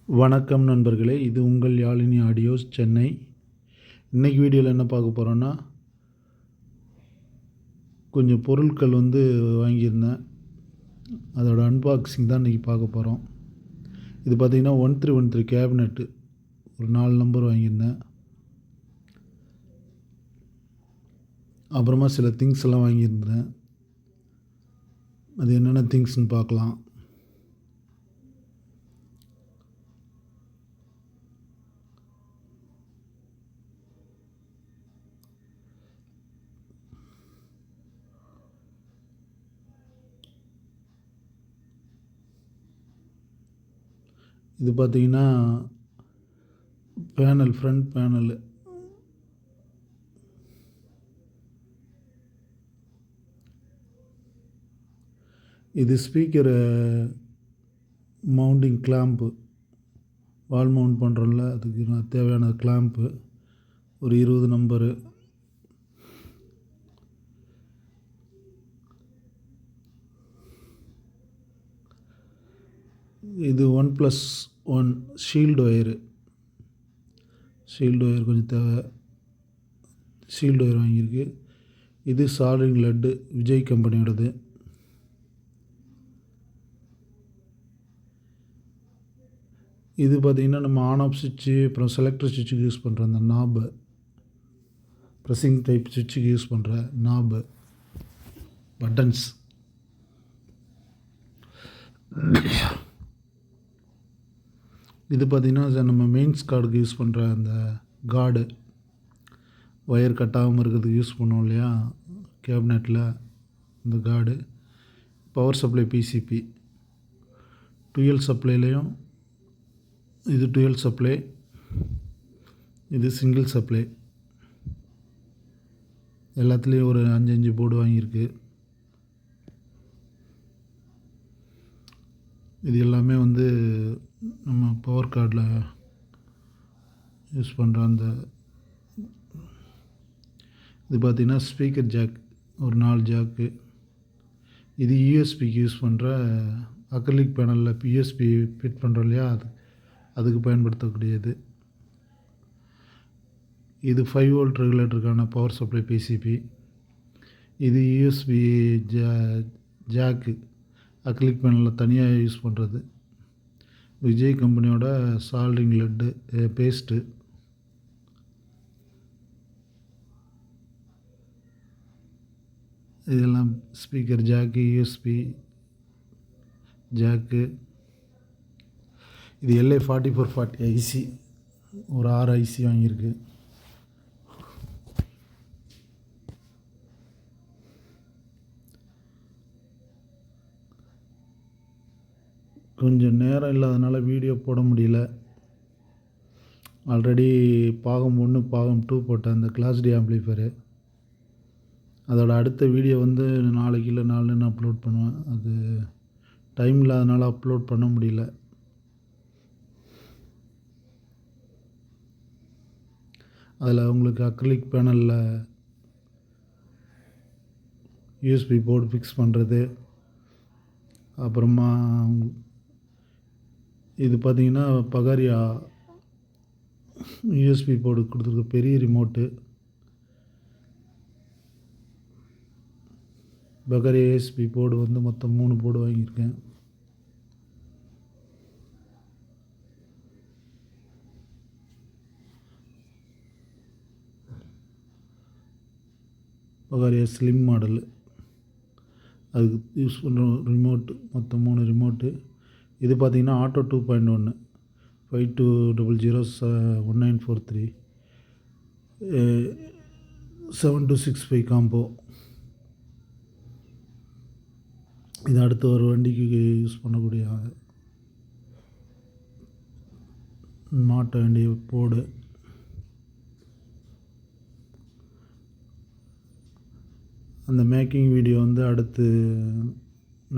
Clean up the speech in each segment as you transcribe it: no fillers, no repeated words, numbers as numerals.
வணக்கம் நண்பர்களே, இது உங்கள் யாழினி ஆடியோஸ் சென்னை. இன்றைக்கி வீடியோவில் என்ன பார்க்க போகிறோன்னா, கொஞ்சம் பொருட்கள் வாங்கியிருந்தேன். அதோட அன்பாக்சிங் தான் இன்றைக்கி பார்க்க போகிறோம். இது பார்த்திங்கன்னா 1313 கேபினெட்டு ஒரு 4 நம்பர் வாங்கியிருந்தேன். அப்புறமா சில திங்ஸ் எல்லாம் வாங்கியிருந்தேன். அது என்னென்ன திங்ஸ்ன்னு பார்க்கலாம். இது பார்த்திங்கன்னா ஃப்ரண்ட் பேனலு. இது speaker mounting clamp, wall mount பண்ணுறோம்ல, அதுக்கு தேவையான கிளாம்ப்பு ஒரு 20 நம்பரு. இது 1+1 ஷீல்டு ஒயரு கொஞ்சம் தேவை. ஷீல்டு ஒயர் வாங்கியிருக்கு. இது சால்டரிங் லட்டு, விஜய் கம்பெனியோடது. இது பார்த்திங்கன்னா நம்ம ஆன் ஆஃப் சுவிட்சு, அப்புறம் செலக்டர் சுவிட்சுக்கு யூஸ் பண்ணுற அந்த நாபு, ப்ரெஸ்ஸிங் டைப் சுவிட்சுக்கு யூஸ் பண்ணுற நாபு, பட்டன்ஸ். இது பார்த்திங்கன்னா நம்ம மெயின்ஸ் கார்டுக்கு யூஸ் பண்ணுற அந்த கார்டு, ஒயர் கட்டாகாமல் இருக்கிறதுக்கு யூஸ் பண்ணுவோம் இல்லையா கேபினெட்டில், இந்த card. Power supply PCB, dual சப்ளைலையும் இது டுவெல் சப்ளை, இது சிங்கிள் சப்ளை. எல்லாத்துலேயும் ஒரு 5 போர்டு வாங்கியிருக்கு. இது எல்லாமே நம்ம பவர் கார்டில் யூஸ் பண்ணுற அந்த இது பார்த்திங்கன்னா ஸ்பீக்கர் ஜாக், ஒரு 4 ஜாக்கு. இது யூஎஸ்பிக்கு யூஸ் பண்ணுற அக்ரிலிக் பேனலில் யூஎஸ்பி ஃபிட் பண்ணுறோம் இல்லையா, அதுக்கு பயன்படுத்தக்கூடியது. இது 5 வோல்ட் ரெகுலேட்டருக்கான பவர் சப்ளை பிசிபி. இது யூஎஸ்பி ஜாக்கு, அக்ரிலிக் பேனலில் தனியாக யூஸ் பண்ணுறது. விஜய் கம்பெனியோட சால்டரிங் லட்டு பேஸ்ட்டு. இதெல்லாம் ஸ்பீக்கர் ஜாக்கு, யூஎஸ்பி ஜாக்கு. இது LA 4440 ஐசி, ஒரு 6 ஐசி வாங்கியிருக்கு. கொஞ்சம் நேரம் இல்லாதனால வீடியோ போட முடியல. ஆல்ரெடி பாகம் 1 பாகம் 2 போட்டேன் அந்த கிளாஸ் டி ஆம்ப்ளிஃபையரு. அதோட அடுத்த வீடியோ நாளைக்கு இல்லை நாளைன்னு அப்லோட் பண்ணுவேன். அது டைம் இல்லாதனால அப்லோட் பண்ண முடியல. அதில் உங்களுக்கு அக்ரிலிக் பேனலில் யூஎஸ்பி போர்டு ஃபிக்ஸ் பண்ணுறது. அப்புறமா இது பார்த்திங்கன்னா பகாரியா யூஎஸ்பி போர்டு கொடுத்துருக்க பெரிய ரிமோட்டு. பகாரியா யூஎஸ்பி போர்டு மொத்தம் 3 போர்டு வாங்கியிருக்கேன். பகாரியா ஸ்லிம் மாடலு, அதுக்கு யூஸ் பண்ணுற ரிமோட்டு, மொத்தம் 3 ரிமோட்டு. இது பார்த்திங்கன்னா ஆட்டோ 2.1 52001943 7265 காம்போ. இது அடுத்து ஒரு வண்டிக்கு யூஸ் பண்ணக்கூடிய மாட்ட வேண்டிய போர்டு. அந்த மேக்கிங் வீடியோ அடுத்து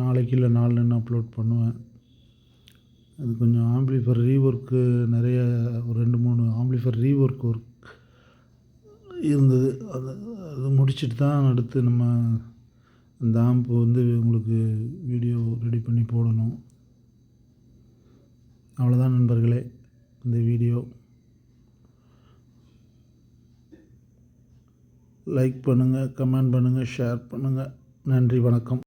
நாளைக்கு இல்லை நாளைன்னு அப்லோட் பண்ணுவேன். அது கொஞ்சம் ஆம்ப்ளிஃபையர் ரீஒர்க்கு, நிறைய ஒரு 2-3 ஆம்ப்ளிஃபையர் ரீஒர்க் இருந்தது. அது முடிச்சுட்டு தான் அடுத்து நம்ம அந்த ஆம்ப் உங்களுக்கு வீடியோ ரெடி பண்ணி போடணும். அவ்வளோதான் நண்பர்களே இந்த வீடியோ. லைக் பண்ணுங்கள், கமெண்ட் பண்ணுங்கள், ஷேர் பண்ணுங்கள். நன்றி, வணக்கம்.